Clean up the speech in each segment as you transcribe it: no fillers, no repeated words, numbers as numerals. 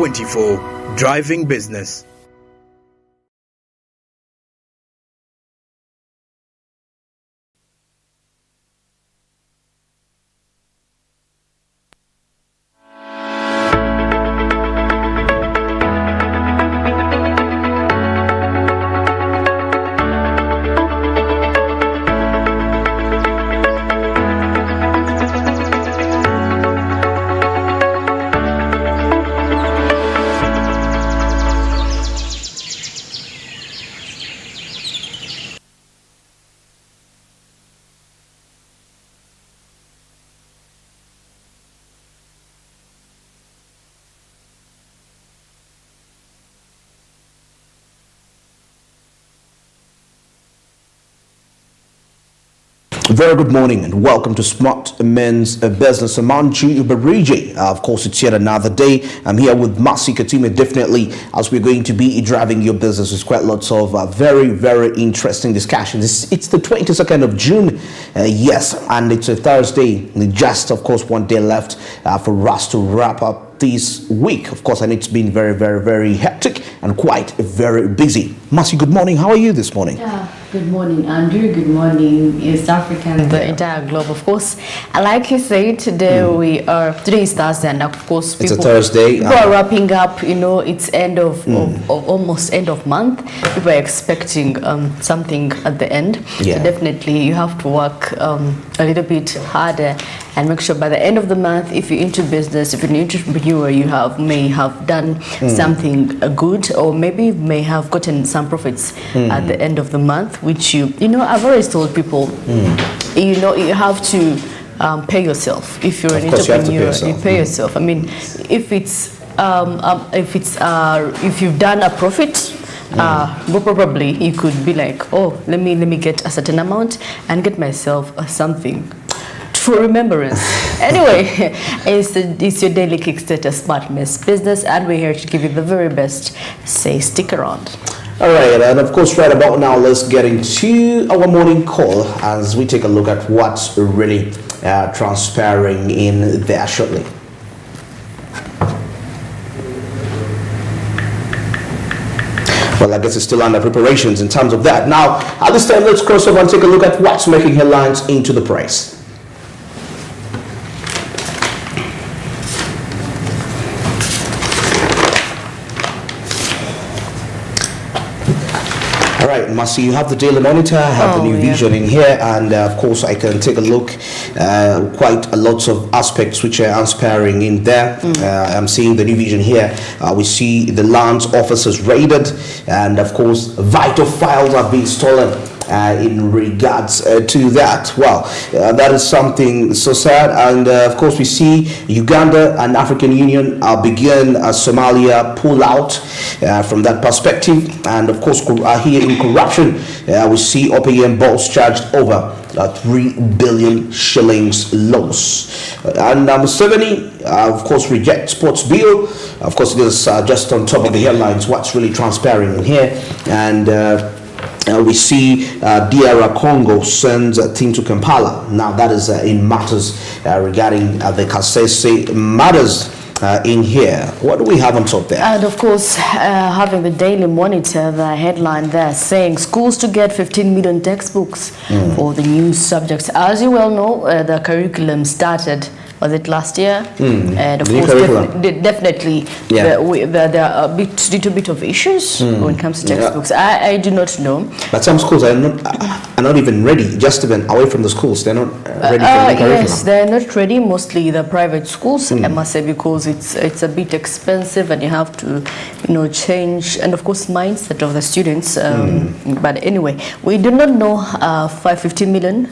24, Driving Business. Very good morning and welcome to STARTIMES Business. Amanji Uberiji. Of course, it's yet another day. I'm here with Masi Katime, definitely, as we're going to be driving your business. There's quite lots of very, very interesting discussions. It's the 22nd of June, yes, and it's a Thursday. Just, of course, one day left for us to wrap up this week, of course, and it's been very, very, very hectic and quite very busy. Masi, good morning. How are you this morning? Good morning, Andrew. Good morning, East Africa and the entire globe, of course. And like you said, today today is Thursday, and of course, it's a Thursday. People are wrapping up. You know, it's end of almost end of month. People are expecting something at the end. Yeah. So definitely, you have to work a little bit harder and make sure by the end of the month, if you're into business, if you're an entrepreneur, you may have done something good, or maybe may have gotten some profits at the end of the month, which I've always told people, you have to pay yourself. If you're an entrepreneur, you pay yourself. I mean, if you've done a profit, probably you could be like, oh, let me get a certain amount and get myself something for remembrance. Anyway, it's your daily Kickstarter STARTIMES business, and we're here to give you the very best. Stick around. All right, and of course, right about now, let's get into our morning call as we take a look at what's really transpiring in there shortly. Well, I guess it's still under preparations in terms of that. Now, at this time, let's cross over and take a look at what's making headlines into the press. All right, Masi, you have the Daily Monitor, I have the New Vision in here, and of course I can take a look, quite a lot of aspects which are transpiring in there. I'm seeing the New Vision here. We see the land officers raided, and of course vital files have been stolen. In regards to that, well, that is something so sad. And of course, we see Uganda and African Union begin Somalia pull out from that perspective. And of course, here in corruption, we see OPM boss charged over 3 billion shillings loss. And Museveni, of course, rejects sports bill. Of course, this is just on top of the headlines. What's really transpiring in here, and we see DR Congo sends a team to Kampala. Now that is in matters regarding the Kasese matters in here. What do we have on top there? And of course, having the Daily Monitor, the headline there saying schools to get 15 million textbooks for the new subjects. As you well know, the curriculum started, was it last year? And of course, definitely there are a little bit of issues when it comes to textbooks. I do not know. But some schools are not even ready, just even away from the schools. They're not ready for the curriculum. Yes, they're not ready, mostly the private schools, I must say, because it's a bit expensive and you have to, change, and of course, mindset of the students. But anyway, we do not know 15 million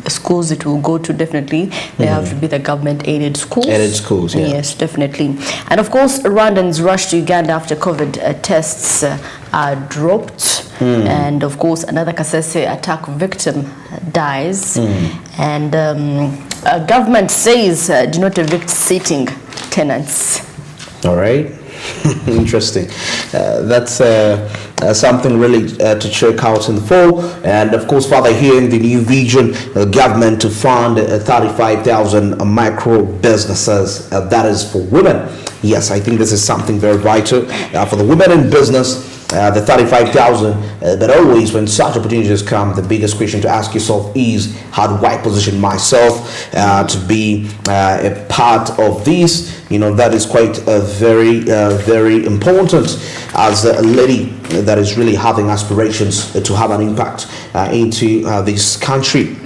schools it will go to. Definitely they have to be the government aided schools. Yes, definitely. And of course, Rwandans rush to Uganda after COVID tests are dropped. And of course, another Kasese attack victim dies. And government says do not evict sitting tenants. All right. Interesting. That's something really to check out in the fall. And of course, further here in the new vision, government to fund 35,000 micro businesses. That is for women. Yes, I think this is something very vital for the women in business. The 35,000, but always when such opportunities come, the biggest question to ask yourself is, how do I position myself to be a part of this? You know, that is quite very important as a lady that is really having aspirations to have an impact into this country.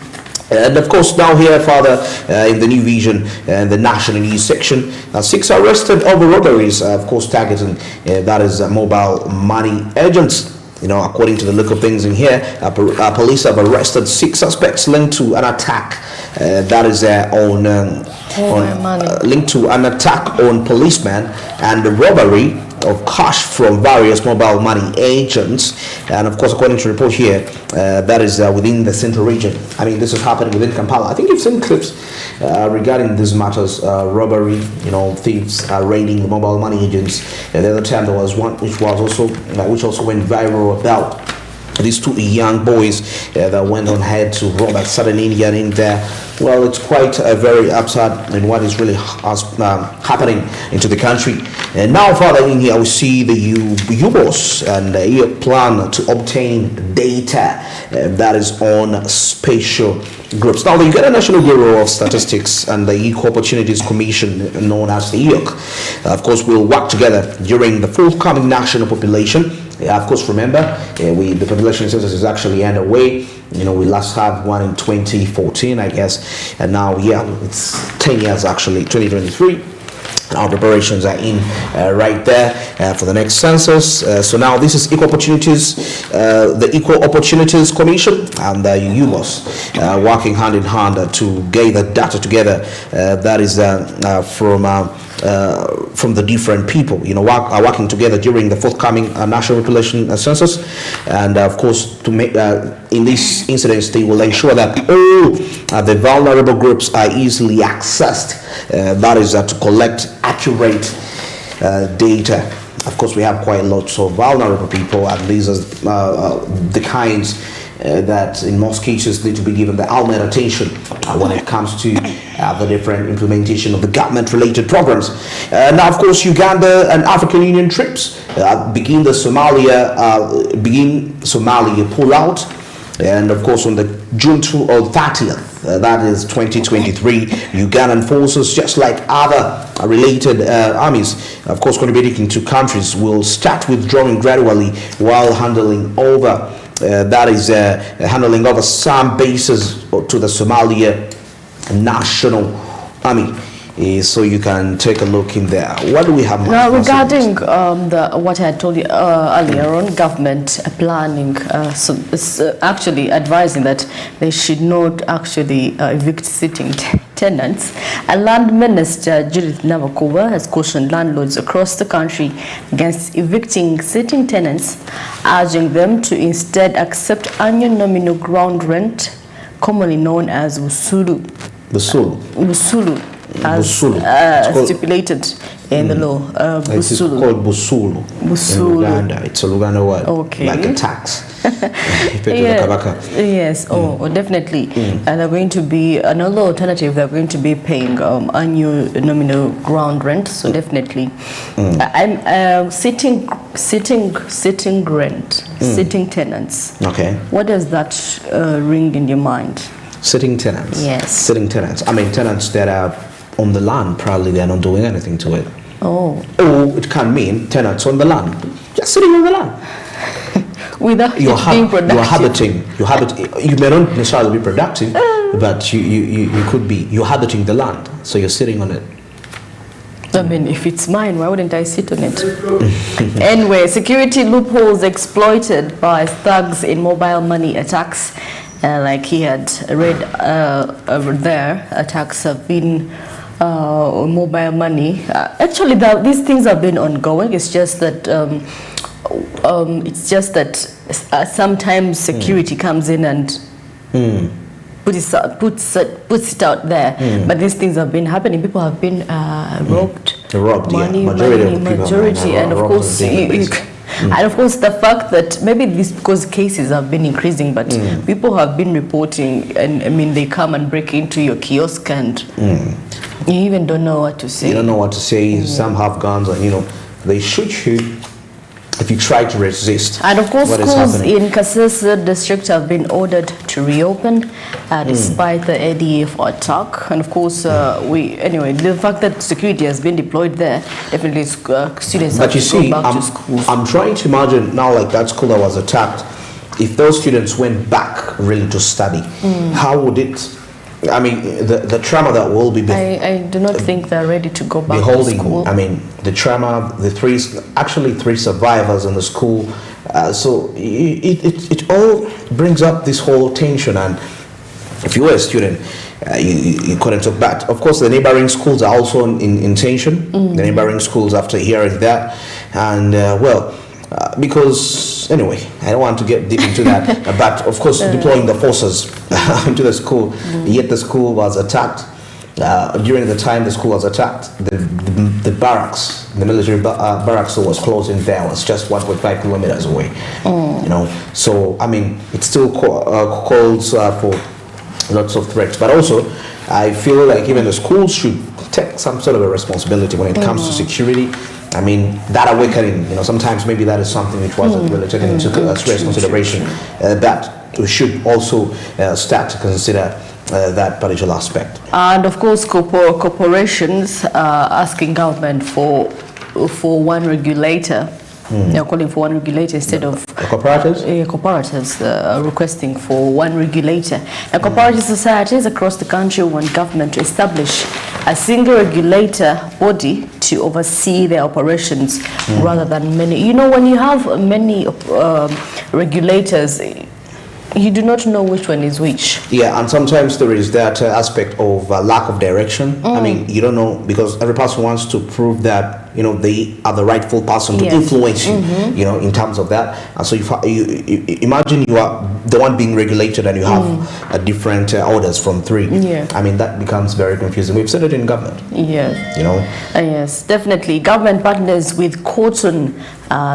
And of course, now here, further in the new vision, the national news section, 6 arrested over robberies, of course, targeting that is mobile money agents. You know, according to the look of things in here, police have arrested 6 suspects linked to an attack that is linked to an attack on policemen and the robbery of cash from various mobile money agents. And of course, according to the report here, that is within the central region. I mean, this is happening within Kampala. I think you've seen clips regarding these matters, robbery, you know, thieves raiding the mobile money agents. The other time there was one which also went viral about these 2 young boys that went on ahead to rob a certain Indian in there. Well, it's quite very upset in what is really happening into the country. And now, further in here, we see the UBOS and the plan to obtain data that is on spatial groups. Now, the Uganda National Bureau of Statistics and the Equal Opportunities Commission, known as the EOC, of course, will work together during the forthcoming national population. Of course, remember, the population census is actually underway. You know, we last had one in 2014, I guess, and now, yeah, it's 10 years actually, 2023. Our preparations are in right there for the next census. So now this is Equal Opportunities, the Equal Opportunities Commission and the UBOS working hand in hand to gather data together. That is from the different people, you know, working together during the forthcoming national population census. And of course, to make in these incidents, they will ensure that all the vulnerable groups are easily accessed. That is to collect accurate data. Of course, we have quite lots of vulnerable people, and these are the kinds that in most cases need to be given the ultimate attention when it comes to the different implementation of the government-related programs. Now, of course, Uganda and African Union trips begin Somalia pull-out. And of course, on the June 30th, that is 2023, Ugandan forces, just like other related armies, of course, contributing to countries, will start withdrawing gradually while handing over some bases to the Somalia National Army. So you can take a look in there. What do we have now regarding what I had told you earlier on? Government planning, so it's actually advising that they should not actually evict sitting tenants. A land minister, Judith Navakuba, has cautioned landlords across the country against evicting sitting tenants, urging them to instead accept annual nominal ground rent, commonly known as Busulu. As stipulated in the law. It's called Busulu. In Uganda. It's a Luganda word. Okay. Like a tax. Yes. Definitely. And they're going to be another alternative. They're going to be paying annual nominal ground rent. So definitely, I'm sitting rent, sitting tenants. Okay. What does that ring in your mind? Sitting tenants. Yes. Sitting tenants. I mean, tenants that are on the land, probably they're not doing anything to it. Oh. Or it can mean tenants on the land, just sitting on the land. Without being productive. You may not necessarily be productive, but you could be. You're habiting the land, so you're sitting on it. I mean, if it's mine, why wouldn't I sit on it? Anyway, security loopholes exploited by thugs in mobile money attacks. Like he had read over there, attacks have been on mobile money. Actually, these things have been ongoing. It's just that sometimes security comes in and puts it out there. But these things have been happening. People have been robbed. Robbed, money, yeah. Majority money, of people majority, are and of robbed on a course, daily basis. and of course, the fact that maybe this because cases have been increasing, but people have been reporting, and I mean, they come and break into your kiosk, and you even don't know what to say. You don't know what to say. Some have guns, and they shoot you if you try to resist. And of course, what is schools happening. in Kasese district have been ordered to reopen despite the ADF attack. And of course, the fact that security has been deployed there, definitely students have to go back to school. I'm trying to imagine now, like that school that was attacked, if those students went back really to study, how would it? I mean, the trauma that will be. I do not think they're ready to go back to school. I mean, the trauma, the three survivors in the school. So it all brings up this whole tension. And if you were a student, you couldn't talk back. Of course, the neighboring schools are also in tension. The neighboring schools, after hearing that, and because anyway, I don't want to get deep into that, but of course deploying the forces into the school, yet the school was attacked. During the time the school was attacked, the barracks, the military barracks was closed in there, was just 1.5 kilometers away. So I mean, it still calls for lots of threats, but also I feel like even the schools should take some sort of a responsibility when it comes to security. I mean, that awakening, sometimes maybe that is something which wasn't really taken into serious consideration. That we should also start to consider that particular aspect. And of course, corporations are asking government for one regulator. They're calling for one regulator instead of cooperatives. Cooperatives are requesting for one regulator. Now, cooperative societies across the country want government to establish a single regulator body to oversee their operations rather than many. When you have many regulators, you do not know which one is which. Yeah, and sometimes there is that aspect of lack of direction. I mean, you don't know, because every person wants to prove that they are the rightful person to influence you. In terms of that. And so you imagine you are the one being regulated and you have different orders from three. I mean, that becomes very confusing. We've said it in government. Yes. Yes, definitely. Government partners with cotton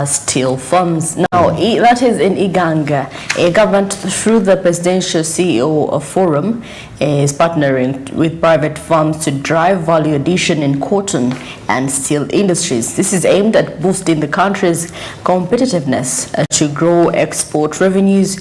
steel firms. Now, that is in Iganga. A government, through the Presidential CEO Forum, is partnering with private firms to drive value addition in cotton and steel industries. This is aimed at boosting the country's competitiveness to grow export revenues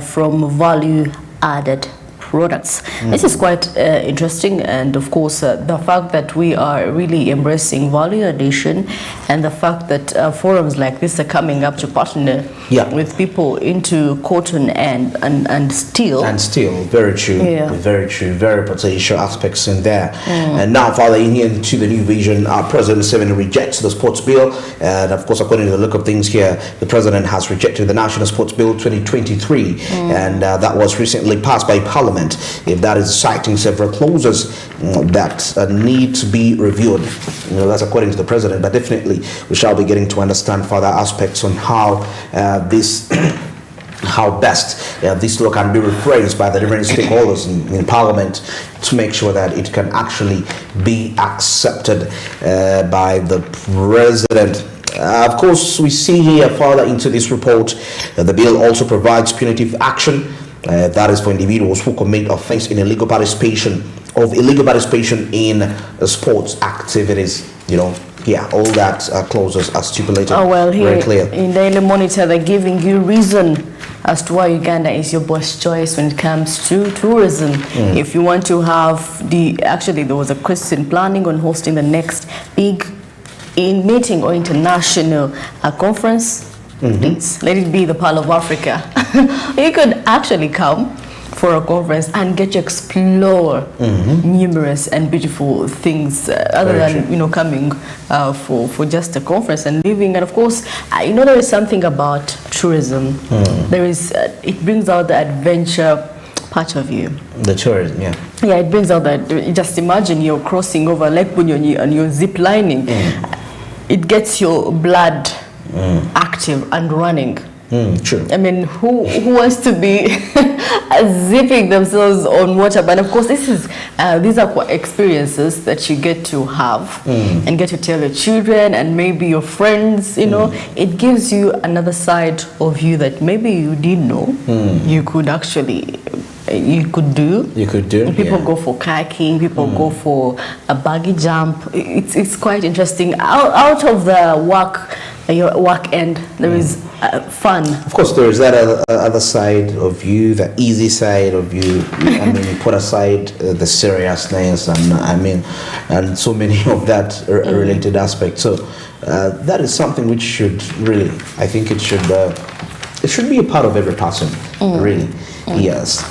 from value-added products. This is quite interesting, and of course the fact that we are really embracing value addition, and the fact that forums like this are coming up to partner with people into cotton and steel. And steel, very true, very true, very potential aspects in there. And now, further into the new vision, President Museveni rejects the sports bill, and of course, according to the look of things here, the president has rejected the National Sports Bill 2023, and that was recently passed by Parliament. If that is citing several clauses that need to be reviewed, that's according to the president. But definitely, we shall be getting to understand further aspects on how how best this law can be rephrased by the different stakeholders in Parliament to make sure that it can actually be accepted by the president. Of course, we see here further into this report that the bill also provides punitive action. That is for individuals who commit offense in illegal participation in sports activities. All that clauses are stipulated. Here very clear. In Daily Monitor, they're giving you reason as to why Uganda is your best choice when it comes to tourism. If you want to have there was a question planning on hosting the next big meeting or international conference. Please, let it be the Pearl of Africa. You could actually come for a conference and get to explore numerous and beautiful things other than coming for just a conference and leaving. And of course, there is something about tourism. There is it brings out the adventure part of you. The tourism, yeah, it brings out that. Just imagine you're crossing over Lake Bunyonyi and you're zip lining. It gets your blood active and running. True. I mean, who wants to be zipping themselves on water? But of course, these are experiences that you get to have and get to tell your children and maybe your friends. You know, it gives you another side of you that maybe you didn't know you could actually. You could do. People go for kayaking. People go for a buggy jump. It's quite interesting. Out of the your work end, there is fun. Of course, there is that other side of you, the easy side of you. I mean, you put aside the seriousness, and so many of that related aspects. So that is something which should really, I think, it should be a part of every person. Really, yes.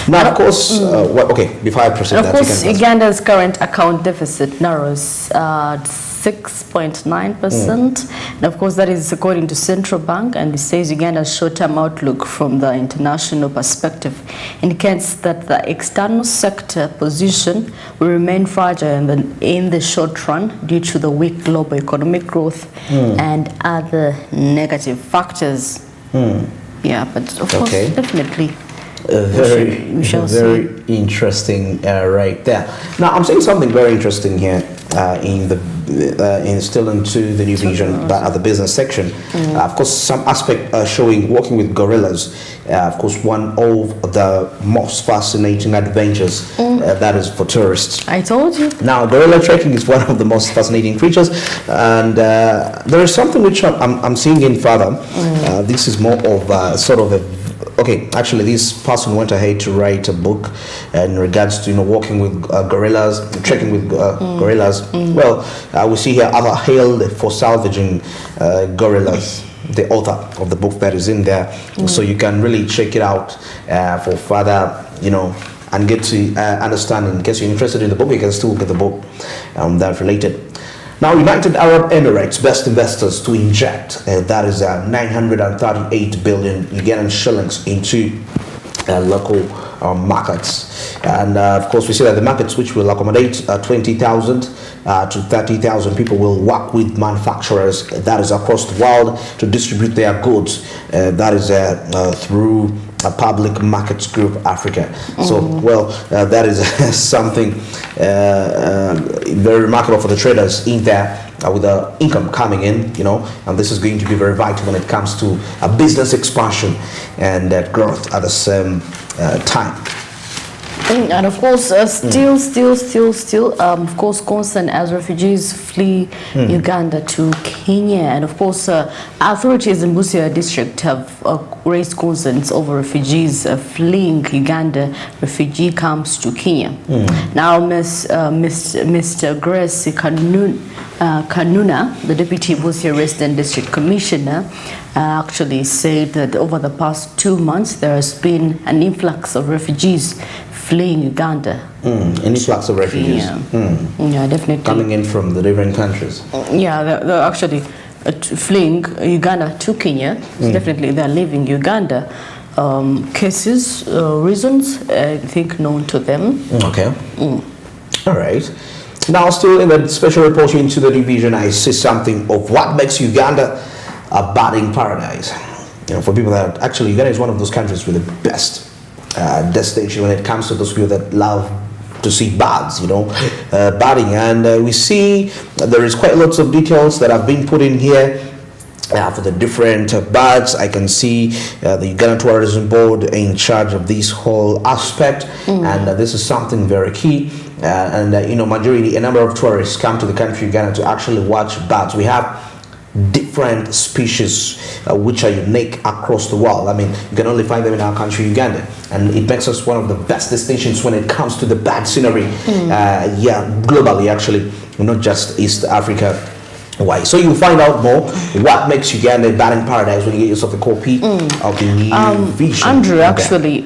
Now, of course, before I proceed, of course, Uganda's current account deficit narrows 6.9%. And of course, that is according to Central Bank, and it says Uganda's short-term outlook from the international perspective indicates that the external sector position will remain fragile in the short run due to the weak global economic growth and other negative factors. Yeah, but of course, definitely. Very interesting right there. Now, I'm saying something very interesting here still into the new vision, but at the business section. Of course, some aspect showing working with gorillas. Of course, one of the most fascinating adventures that is for tourists. I told you. Now, gorilla trekking is one of the most fascinating creatures, and there is something which I'm seeing in further. This is more of sort of a actually, this person went ahead to write a book in regards to walking with gorillas, trekking with gorillas. Well, we see here other hailed for salvaging gorillas. The author of the book that is in there, so you can really check it out for further, and get to understand. In case you're interested in the book, you can still get the book that related. Now, United Arab Emirates best investors to inject, that is 938 billion Ugandan shillings into local markets. And of course, we see that the markets which will accommodate 20,000 to 30,000 people will work with manufacturers, that is across the world, to distribute their goods, that is through a public markets group Africa. So that is something very remarkable for the traders in there, with the income coming in, and this is going to be very vital when it comes to a business expansion and growth at the same time. And of course, still, of course, concern as refugees flee Uganda to Kenya. And of course, authorities in Busia district have raised concerns over refugees fleeing Uganda refugee camps to Kenya. Now, Mr. Grace Kanuna, the Deputy Busia Resident District Commissioner, actually said that over the past 2 months, there has been an influx of refugees fleeing Uganda. An influx of refugees? Yeah, definitely. Coming in from the different countries? Yeah, they're actually fleeing Uganda to Kenya. So definitely they're leaving Uganda. Cases, reasons, I think known to them. Okay. All right. Now, still in the special report into the division, I see something of what makes Uganda a birding paradise. For people that actually, Uganda is one of those countries with the best destination when it comes to those people that love to see birds, birding. And we see there is quite lots of details that have been put in here for the different birds. I can see the Uganda Tourism Board in charge of this whole aspect, and this is something very key. Majority, a number of tourists come to the country Uganda to actually watch birds. We have different species which are unique across the world. I mean, you can only find them in our country, Uganda, and it makes us one of the best destinations when it comes to the bird scenery. Globally, actually, not just East Africa. Why? So you'll find out more what makes Uganda a birding paradise when you get yourself a copy of the new vision. Andrew, actually,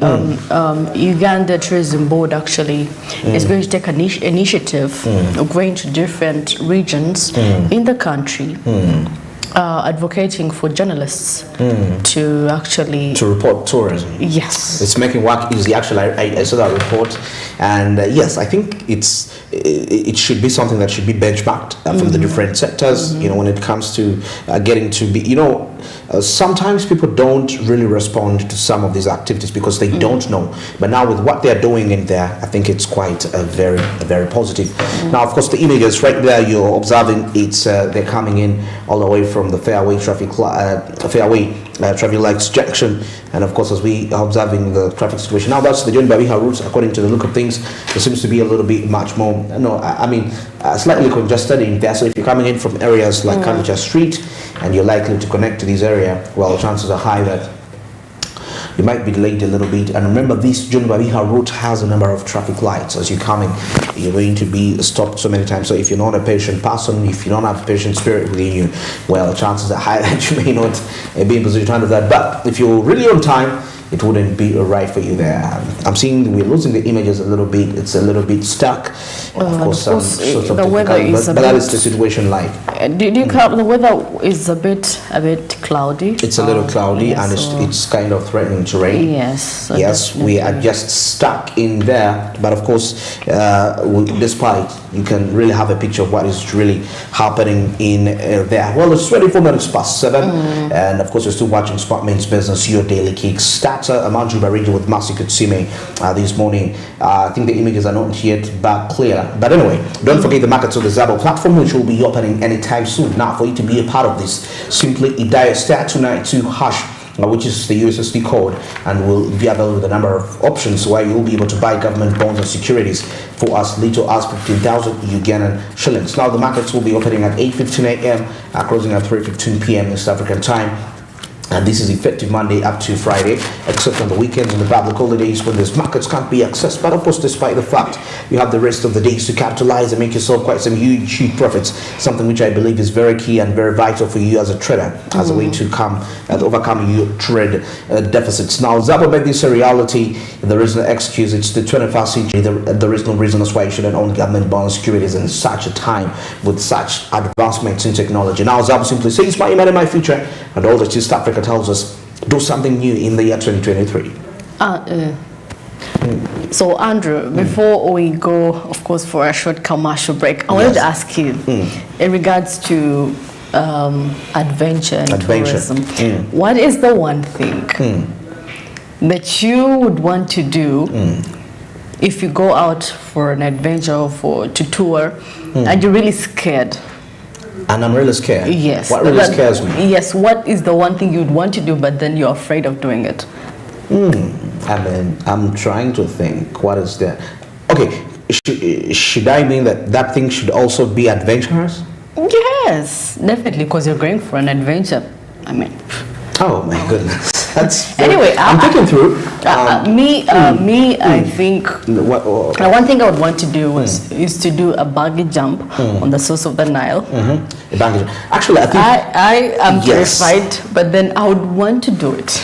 Uganda Tourism Board actually is going to take an initiative of going to different regions in the country, advocating for journalists to actually report tourism. Yes, it's making work easy. Actually, I saw that report, and yes, I think it should be something that should be benchmarked from the different sectors. When it comes to getting to be, sometimes people don't really respond to some of these activities because they don't know. But now with what they're doing in there, I think it's quite a very positive. Now, of course, the images right there you're observing, it's they're coming in all the way from the fairway traffic lights junction, and of course, as we are observing the traffic situation now, that's the John Babiha route. According to the look of things, there seems to be a little bit much more. Slightly congested in there. So if you're coming in from areas like Kancha Street and you're likely to connect to this area, well, chances are high that you might be delayed a little bit. And remember, this John Babiha route has a number of traffic lights. As you're coming, you're going to be stopped so many times. So if you're not a patient person, if you don't have patient spirit within you, well, chances are high that you may not be in position to handle that. But if you're really on time, it wouldn't be right for you there. I'm seeing we're losing the images a little bit. It's a little bit stuck. Of course, the weather is but that is the situation like. Do you count the weather is a bit cloudy? It's a little cloudy, yeah, and it's kind of threatening to rain. Yes. So yes, we are just stuck in there. But of course, despite, you can really have a picture of what is really happening in there. Well, it's 24 minutes past 7, and of course, you're still watching STARTIMES Business, your daily kicks. Amanju Barigi with Masi Kutsime this morning. I think the images are not yet back clear. But anyway, don't forget the markets of the Zabo platform, which will be opening anytime soon. Now, for you to be a part of this, simply dial *292# which is the USSD code, and will be available with a number of options where you will be able to buy government bonds and securities for as little as 15,000 Ugandan shillings. Now, the markets will be opening at 8:15 a.m., closing at 3:15 p.m. East African time. And this is effective Monday up to Friday, except on the weekends and the public holidays when these markets can't be accessed. But of course, despite the fact you have the rest of the days to capitalize and make yourself quite some huge profits, something which I believe is very key and very vital for you as a trader, as a way to overcome your trade deficits. Now, Zabo made this a reality. There is no excuse. It's the 21st century. There is no reason as why you shouldn't own government bond securities in such a time with such advancements in technology. Now, Zabo simply says, my money, my future, and all that East Africa tells us, do something new in the year 2023. So Andrew, before we go, of course, for a short commercial break, I wanted to ask you in regards to adventure and tourism, what is the one thing that you would want to do if you go out for an adventure or to tour and you're really scared? And I'm really scared. Yes. What really scares me? Yes. What is the one thing you'd want to do, but then you're afraid of doing it? I'm trying to think. What is that? Okay. Should I mean that thing should also be adventurous? Yes, definitely, because you're going for an adventure. I mean. Oh my goodness. That's anyway. I'm thinking through. I think one thing I would want to do is to do a bungee jump on the source of the Nile. A bungee jump. Actually, I think I am terrified, but then I would want to do it.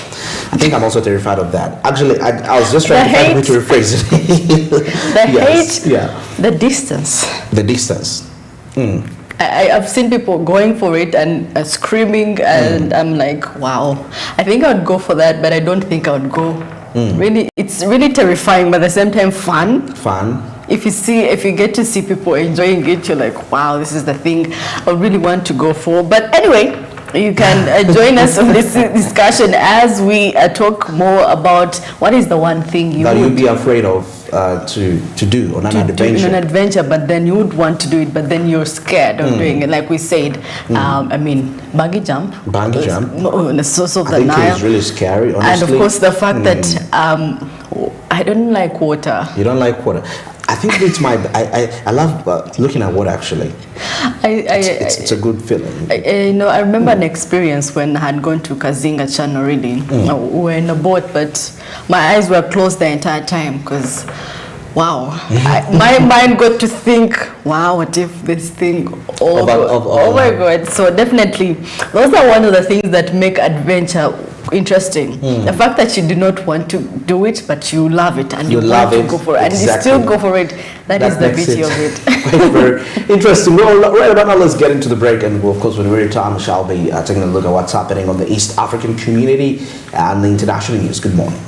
I think I'm also terrified of that. Actually, I was just trying to find a way to rephrase it. The distance. The distance. I've seen people going for it and screaming, and I'm like, wow. I think I would go for that, but I don't think I would go. Really, it's really terrifying, but at the same time fun. If you get to see people enjoying it, you're like, wow, this is the thing I really want to go for. But anyway, you can join us on this discussion as we talk more about what is the one thing you'd be afraid of to do on an adventure. But then you would want to do it, but then you're scared of doing it. Like we said, I mean, bungee jump. On the source of the Nile. I think it's really scary, honestly. And of course, the fact that I don't like water. You don't like water. I think it's I love looking at water, actually. It's a good feeling. I remember an experience when I had gone to Kazinga Channel reading. We were in a boat, but my eyes were closed the entire time because, wow, my mind got to think, wow, what if this thing, oh my God. So definitely, those are one of the things that make adventure interesting. The fact that you do not want to do it, but you love it and you want to go for it, and you still go for it. That is the beauty of it. Very interesting. Well, right about now, let's get into the break, and of course, when we return, we shall be taking a look at what's happening on the East African community and the international news. Good morning.